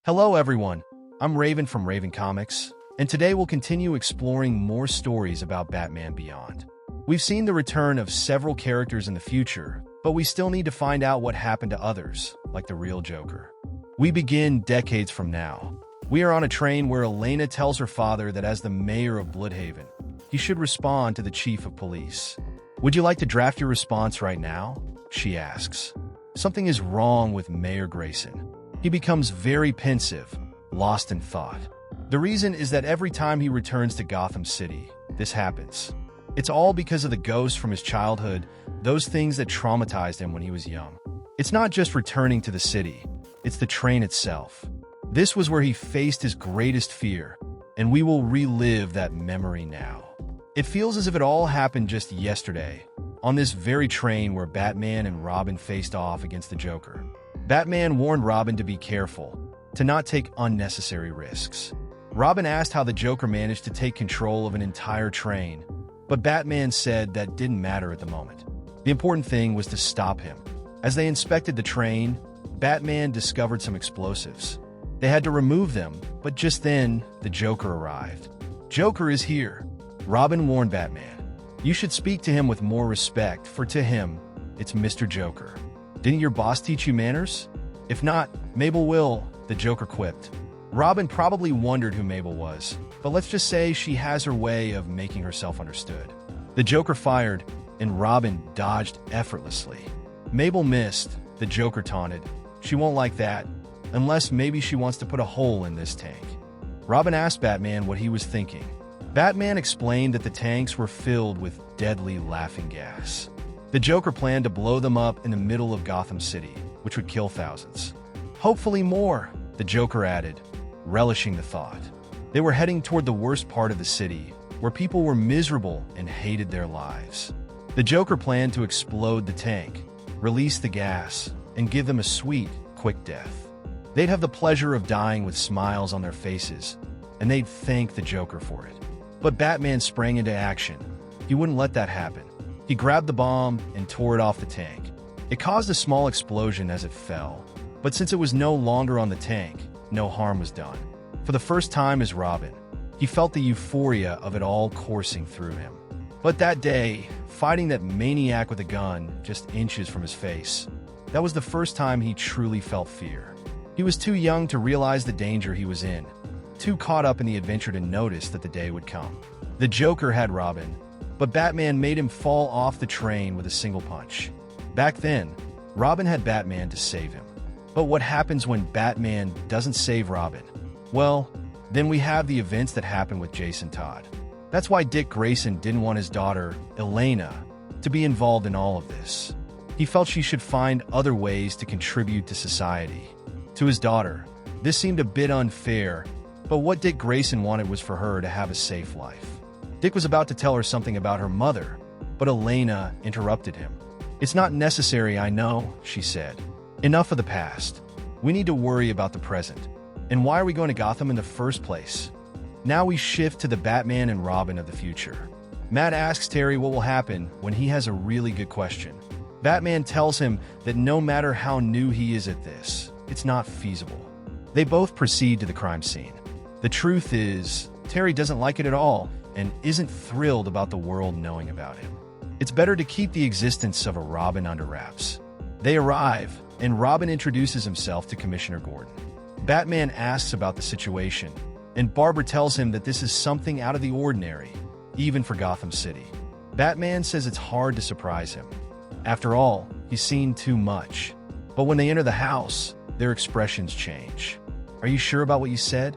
Hello everyone, I'm Raven from Raven Comics, and today we'll continue exploring more stories about Batman Beyond. We've seen the return of several characters in the future, but we still need to find out what happened to others, like the real Joker. We begin decades from now. We are on a train where Elena tells her father that as the mayor of Bloodhaven, he should respond to the chief of police. Would you like to draft your response right now? She asks. Something is wrong with Mayor Grayson. He becomes very pensive, lost in thought. The reason is that every time he returns to Gotham City, this happens. It's all because of the ghosts from his childhood, those things that traumatized him when he was young. It's not just returning to the city, it's the train itself. This was where he faced his greatest fear, and we will relive that memory now. It feels as if it all happened just yesterday, on this very train where Batman and Robin faced off against the Joker. Batman warned Robin to be careful, to not take unnecessary risks. Robin asked how the Joker managed to take control of an entire train, but Batman said that didn't matter at the moment. The important thing was to stop him. As they inspected the train, Batman discovered some explosives. They had to remove them, but just then, the Joker arrived. Joker is here, Robin warned Batman. You should speak to him with more respect, for to him, it's Mr. Joker. Didn't your boss teach you manners? If not, Mabel will, the Joker quipped. Robin probably wondered who Mabel was, but let's just say she has her way of making herself understood. The Joker fired, and Robin dodged effortlessly. Mabel missed, the Joker taunted. She won't like that, unless maybe she wants to put a hole in this tank. Robin asked Batman what he was thinking. Batman explained that the tanks were filled with deadly laughing gas. The Joker planned to blow them up in the middle of Gotham City, which would kill thousands. Hopefully more, the Joker added, relishing the thought. They were heading toward the worst part of the city, where people were miserable and hated their lives. The Joker planned to explode the tank, release the gas, and give them a sweet, quick death. They'd have the pleasure of dying with smiles on their faces, and they'd thank the Joker for it. But Batman sprang into action. He wouldn't let that happen. He grabbed the bomb and tore it off the tank. It caused a small explosion as it fell, but since it was no longer on the tank, no harm was done. For the first time as Robin, he felt the euphoria of it all coursing through him. But that day, fighting that maniac with a gun just inches from his face, that was the first time he truly felt fear. He was too young to realize the danger he was in, too caught up in the adventure to notice that the day would come. The Joker had Robin, but Batman made him fall off the train with a single punch. Back then, Robin had Batman to save him. But what happens when Batman doesn't save Robin? Well, then we have the events that happened with Jason Todd. That's why Dick Grayson didn't want his daughter, Elena, to be involved in all of this. He felt she should find other ways to contribute to society. To his daughter, this seemed a bit unfair, but what Dick Grayson wanted was for her to have a safe life. Dick was about to tell her something about her mother, but Elena interrupted him. It's not necessary, I know, she said. Enough of the past. We need to worry about the present. And why are we going to Gotham in the first place? Now we shift to the Batman and Robin of the future. Matt asks Terry what will happen when he has a really good question. Batman tells him that no matter how new he is at this, it's not feasible. They both proceed to the crime scene. The truth is, Terry doesn't like it at all and isn't thrilled about the world knowing about him. It's better to keep the existence of a Robin under wraps. They arrive, and Robin introduces himself to Commissioner Gordon. Batman asks about the situation, and Barbara tells him that this is something out of the ordinary, even for Gotham City. Batman says it's hard to surprise him. After all, he's seen too much. But when they enter the house, their expressions change. Are you sure about what you said?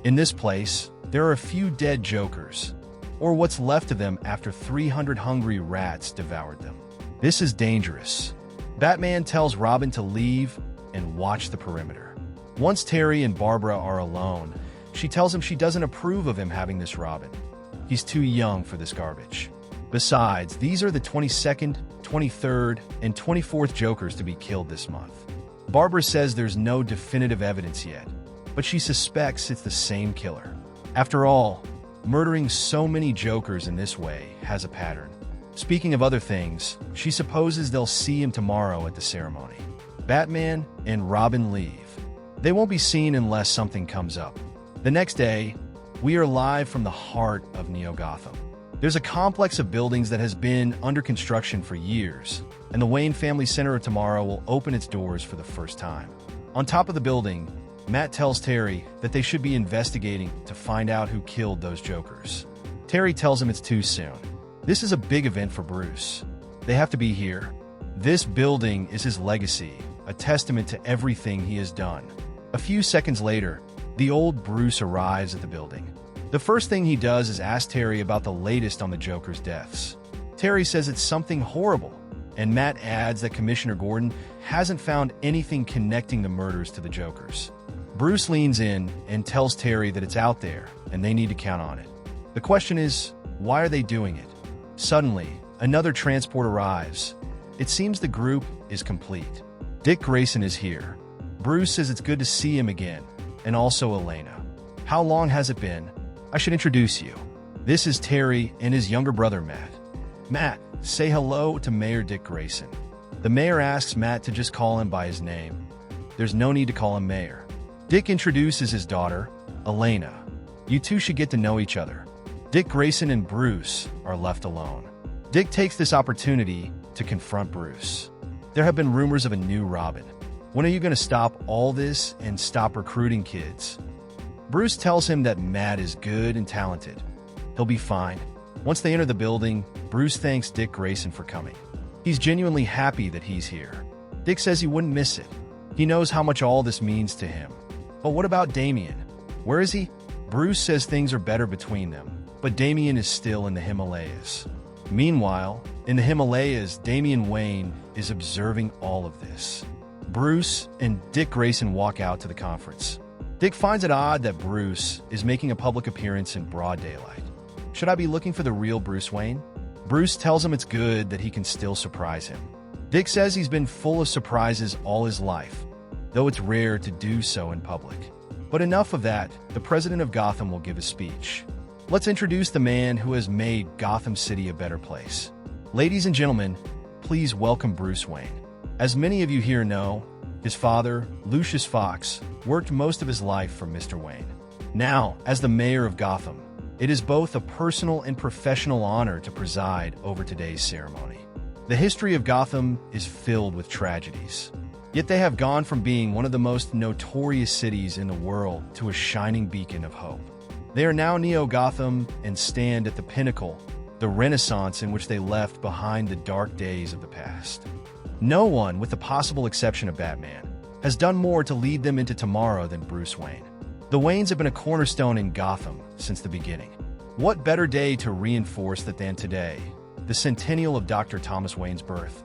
In this place, there are a few dead Jokers, or what's left of them after 300 hungry rats devoured them. This is dangerous. Batman tells Robin to leave and watch the perimeter. Once Terry and Barbara are alone, she tells him she doesn't approve of him having this Robin. He's too young for this garbage. Besides, these are the 22nd, 23rd, and 24th Jokers to be killed this month. Barbara says there's no definitive evidence yet, but she suspects it's the same killer. After all, murdering so many Jokers in this way has a pattern. Speaking of other things, she supposes they'll see him tomorrow at the ceremony. Batman and Robin leave. They won't be seen unless something comes up. The next day, we are live from the heart of Neo-Gotham. There's a complex of buildings that has been under construction for years, and the Wayne Family Center of Tomorrow will open its doors for the first time. On top of the building, Matt tells Terry that they should be investigating to find out who killed those Jokers. Terry tells him it's too soon. This is a big event for Bruce. They have to be here. This building is his legacy, a testament to everything he has done. A few seconds later, the old Bruce arrives at the building. The first thing he does is ask Terry about the latest on the Joker's deaths. Terry says it's something horrible, and Matt adds that Commissioner Gordon hasn't found anything connecting the murders to the Jokers. Bruce leans in and tells Terry that it's out there, and they need to count on it. The question is, why are they doing it? Suddenly, another transport arrives. It seems the group is complete. Dick Grayson is here. Bruce says it's good to see him again, and also Elena. How long has it been? I should introduce you. This is Terry and his younger brother, Matt. Matt, say hello to Mayor Dick Grayson. The mayor asks Matt to just call him by his name. There's no need to call him Mayor. Dick introduces his daughter, Elena. You two should get to know each other. Dick Grayson and Bruce are left alone. Dick takes this opportunity to confront Bruce. There have been rumors of a new Robin. When are you going to stop all this and stop recruiting kids? Bruce tells him that Matt is good and talented. He'll be fine. Once they enter the building, Bruce thanks Dick Grayson for coming. He's genuinely happy that he's here. Dick says he wouldn't miss it. He knows how much all this means to him. But what about Damien? Where is he? Bruce says things are better between them, but Damien is still in the Himalayas. Meanwhile, in the Himalayas, Damian Wayne is observing all of this. Bruce and Dick Grayson walk out to the conference. Dick finds it odd that Bruce is making a public appearance in broad daylight. Should I be looking for the real Bruce Wayne? Bruce tells him it's good that he can still surprise him. Dick says he's been full of surprises all his life, though it's rare to do so in public. But enough of that, the president of Gotham will give a speech. Let's introduce the man who has made Gotham City a better place. Ladies and gentlemen, please welcome Bruce Wayne. As many of you here know, his father, Lucius Fox, worked most of his life for Mr. Wayne. Now, as the mayor of Gotham, it is both a personal and professional honor to preside over today's ceremony. The history of Gotham is filled with tragedies. Yet they have gone from being one of the most notorious cities in the world to a shining beacon of hope. They are now Neo-Gotham and stand at the pinnacle, the renaissance in which they left behind the dark days of the past. No one, with the possible exception of Batman, has done more to lead them into tomorrow than Bruce Wayne. The Waynes have been a cornerstone in Gotham since the beginning. What better day to reinforce that than today, the centennial of Dr. Thomas Wayne's birth?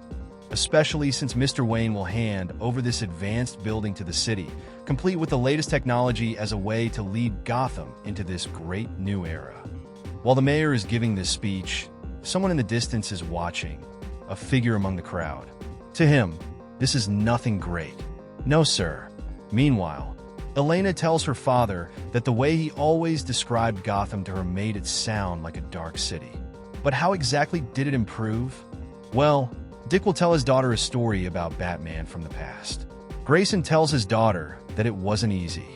Especially since Mr. Wayne will hand over this advanced building to the city, complete with the latest technology as a way to lead Gotham into this great new era. While the mayor is giving this speech, someone in the distance is watching, a figure among the crowd. To him, this is nothing great. No, sir. Meanwhile, Elena tells her father that the way he always described Gotham to her made it sound like a dark city. But how exactly did it improve? Well, Dick will tell his daughter a story about Batman from the past. Grayson tells his daughter that it wasn't easy.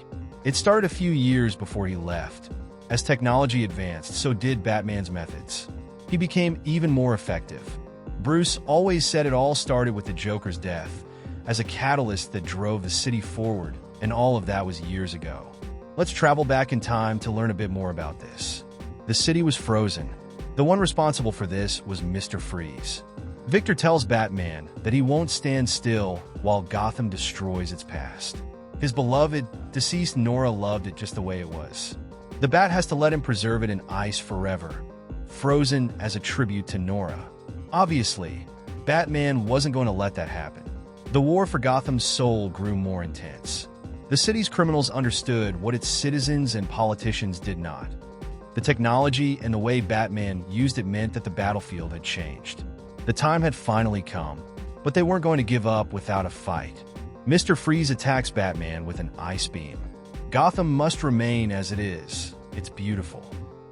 It started a few years before he left. As technology advanced, so did Batman's methods. He became even more effective. Bruce always said it all started with the Joker's death, as a catalyst that drove the city forward, and all of that was years ago. Let's travel back in time to learn a bit more about this. The city was frozen. The one responsible for this was Mr. Freeze. Victor tells Batman that he won't stand still while Gotham destroys its past. His beloved, deceased Nora loved it just the way it was. The Bat has to let him preserve it in ice forever, frozen as a tribute to Nora. Obviously, Batman wasn't going to let that happen. The war for Gotham's soul grew more intense. The city's criminals understood what its citizens and politicians did not. The technology and the way Batman used it meant that the battlefield had changed. The time had finally come, but they weren't going to give up without a fight. Mr. Freeze attacks Batman with an ice beam. Gotham must remain as it is. It's beautiful.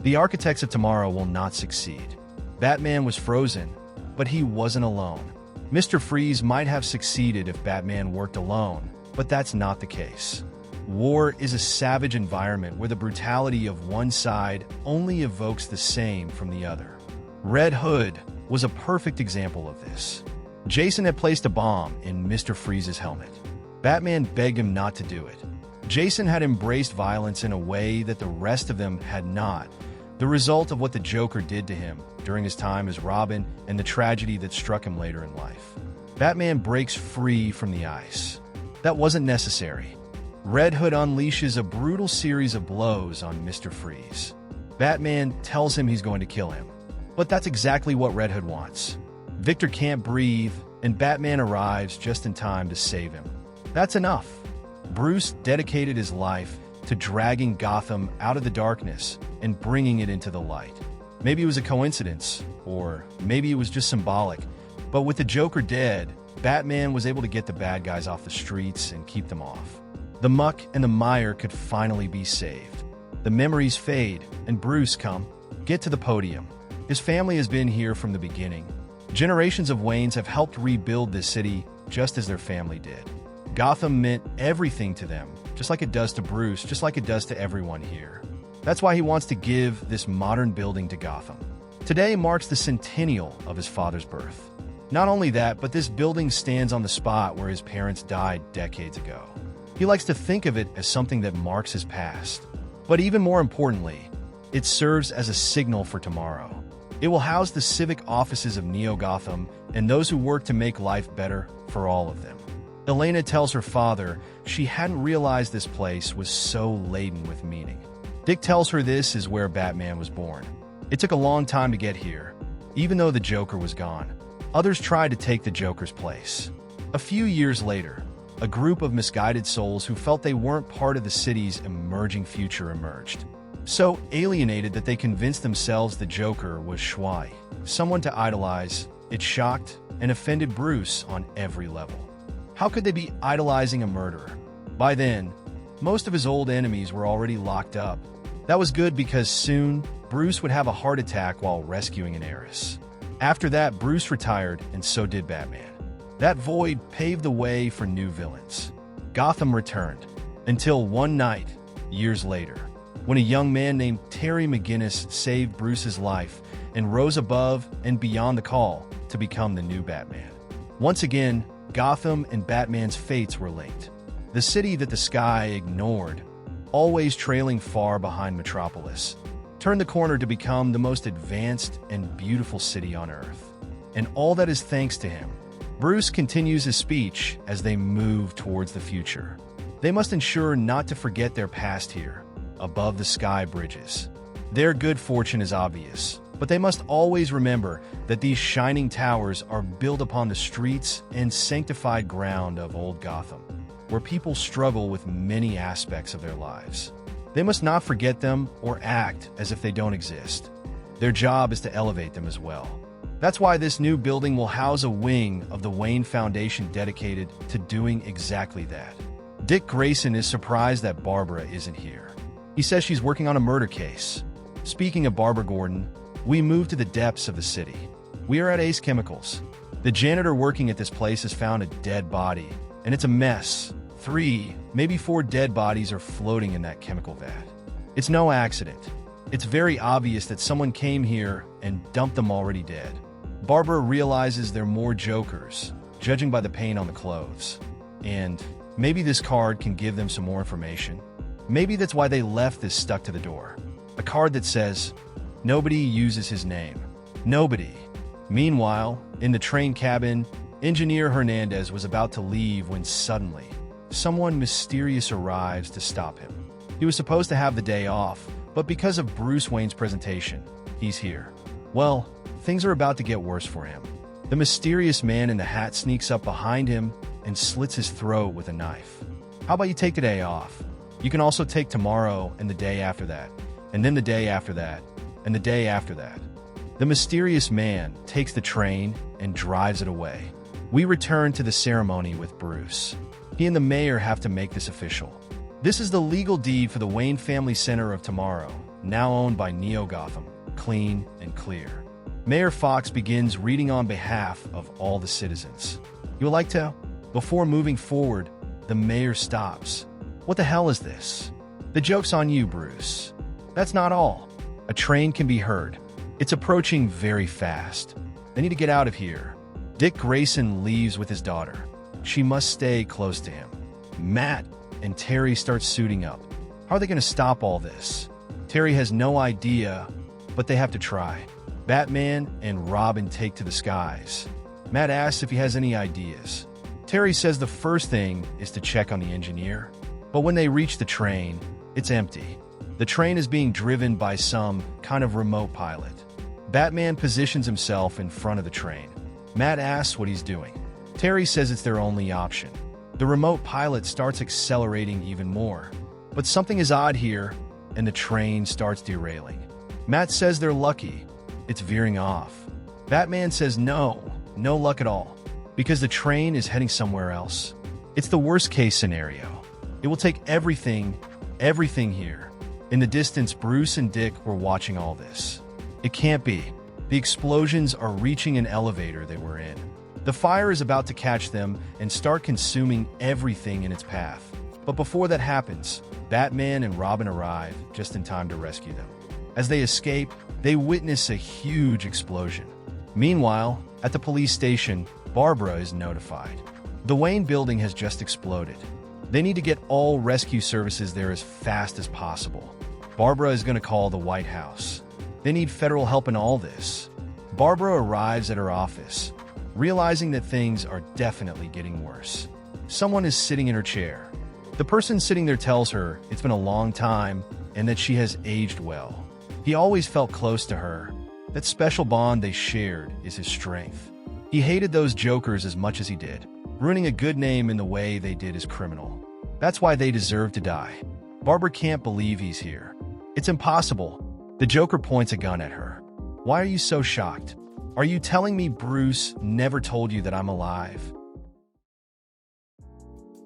The architects of tomorrow will not succeed. Batman was frozen, but he wasn't alone. Mr. Freeze might have succeeded if Batman worked alone, but that's not the case. War is a savage environment where the brutality of one side only evokes the same from the other. Red Hood was a perfect example of this. Jason had placed a bomb in Mr. Freeze's helmet. Batman begged him not to do it. Jason had embraced violence in a way that the rest of them had not, the result of what the Joker did to him during his time as Robin and the tragedy that struck him later in life. Batman breaks free from the ice. That wasn't necessary. Red Hood unleashes a brutal series of blows on Mr. Freeze. Batman tells him he's going to kill him. But that's exactly what Red Hood wants. Victor can't breathe, and Batman arrives just in time to save him. That's enough. Bruce dedicated his life to dragging Gotham out of the darkness and bringing it into the light. Maybe it was a coincidence, or maybe it was just symbolic, but with the Joker dead, Batman was able to get the bad guys off the streets and keep them off. The muck and the mire could finally be saved. The memories fade, and Bruce, get to the podium. His family has been here from the beginning. Generations of Waynes have helped rebuild this city just as their family did. Gotham meant everything to them, just like it does to Bruce, just like it does to everyone here. That's why he wants to give this modern building to Gotham. Today marks the centennial of his father's birth. Not only that, but this building stands on the spot where his parents died decades ago. He likes to think of it as something that marks his past. But even more importantly, it serves as a signal for tomorrow. It will house the civic offices of Neo Gotham and those who work to make life better for all of them. Elena tells her father she hadn't realized this place was so laden with meaning. Dick tells her this is where Batman was born. It took a long time to get here, even though the Joker was gone. Others tried to take the Joker's place. A few years later, a group of misguided souls who felt they weren't part of the city's emerging future emerged. So alienated that they convinced themselves the Joker was Shui, someone to idolize. It shocked and offended Bruce on every level. How could they be idolizing a murderer? By then, most of his old enemies were already locked up. That was good because soon, Bruce would have a heart attack while rescuing an heiress. After that, Bruce retired, and so did Batman. That void paved the way for new villains. Gotham returned, until one night, years later, when a young man named Terry McGinnis saved Bruce's life and rose above and beyond the call to become the new Batman. Once again, Gotham and Batman's fates were linked. The city that the sky ignored, always trailing far behind Metropolis, turned the corner to become the most advanced and beautiful city on Earth. And all that is thanks to him. Bruce continues his speech as they move towards the future. They must ensure not to forget their past here, above the sky bridges. Their good fortune is obvious, but they must always remember that these shining towers are built upon the streets and sanctified ground of old Gotham, where people struggle with many aspects of their lives. They must not forget them or act as if they don't exist. Their job is to elevate them as well. That's why this new building will house a wing of the Wayne Foundation dedicated to doing exactly that. Dick Grayson is surprised that Barbara isn't here. He says she's working on a murder case. Speaking of Barbara Gordon, we move to the depths of the city. We are at Ace Chemicals. The janitor working at this place has found a dead body, and it's a mess. 3, maybe 4 dead bodies are floating in that chemical vat. It's no accident. It's very obvious that someone came here and dumped them already dead. Barbara realizes they're more Jokers, judging by the paint on the clothes. And maybe this card can give them some more information. Maybe that's why they left this stuck to the door. A card that says, nobody uses his name. Nobody. Meanwhile, in the train cabin, Engineer Hernandez was about to leave when suddenly, someone mysterious arrives to stop him. He was supposed to have the day off, but because of Bruce Wayne's presentation, he's here. Well, things are about to get worse for him. The mysterious man in the hat sneaks up behind him and slits his throat with a knife. How about you take the day off? You can also take tomorrow and the day after that, and then the day after that, and the day after that. The mysterious man takes the train and drives it away. We return to the ceremony with Bruce. He and the mayor have to make this official. This is the legal deed for the Wayne Family Center of Tomorrow, now owned by Neo Gotham, clean and clear. Mayor Fox begins reading on behalf of all the citizens. You would like to? Before moving forward, the mayor stops. What the hell is this? The joke's on you, Bruce. That's not all. A train can be heard. It's approaching very fast. They need to get out of here. Dick Grayson leaves with his daughter. She must stay close to him. Matt and Terry start suiting up. How are they going to stop all this? Terry has no idea, but they have to try. Batman and Robin take to the skies. Matt asks if he has any ideas. Terry says the first thing is to check on the engineer. But when they reach the train, it's empty. The train is being driven by some kind of remote pilot. Batman positions himself in front of the train. Matt asks what he's doing. Terry says it's their only option. The remote pilot starts accelerating even more. But something is odd here, and the train starts derailing. Matt says they're lucky. It's veering off. Batman says no luck at all, because the train is heading somewhere else. It's the worst-case scenario. It will take everything here. In the distance, Bruce and Dick were watching all this. It can't be. The explosions are reaching an elevator they were in. The fire is about to catch them and start consuming everything in its path. But before that happens, Batman and Robin arrive just in time to rescue them. As they escape, they witness a huge explosion. Meanwhile, at the police station, Barbara is notified. The Wayne building has just exploded. They need to get all rescue services there as fast as possible. Barbara is going to call the White House. They need federal help in all this. Barbara arrives at her office, realizing that things are definitely getting worse. Someone is sitting in her chair. The person sitting there tells her it's been a long time and that she has aged well. He always felt close to her. That special bond they shared is his strength. He hated those jokers as much as he did. Ruining a good name in the way they did is criminal. That's why they deserve to die. Barbara can't believe he's here. It's impossible. The Joker points a gun at her. Why are you so shocked? Are you telling me Bruce never told you that I'm alive?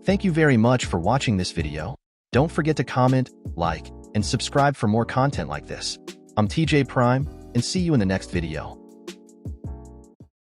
Thank you very much for watching this video. Don't forget to comment, like, and subscribe for more content like this. I'm TJ Prime, and see you in the next video.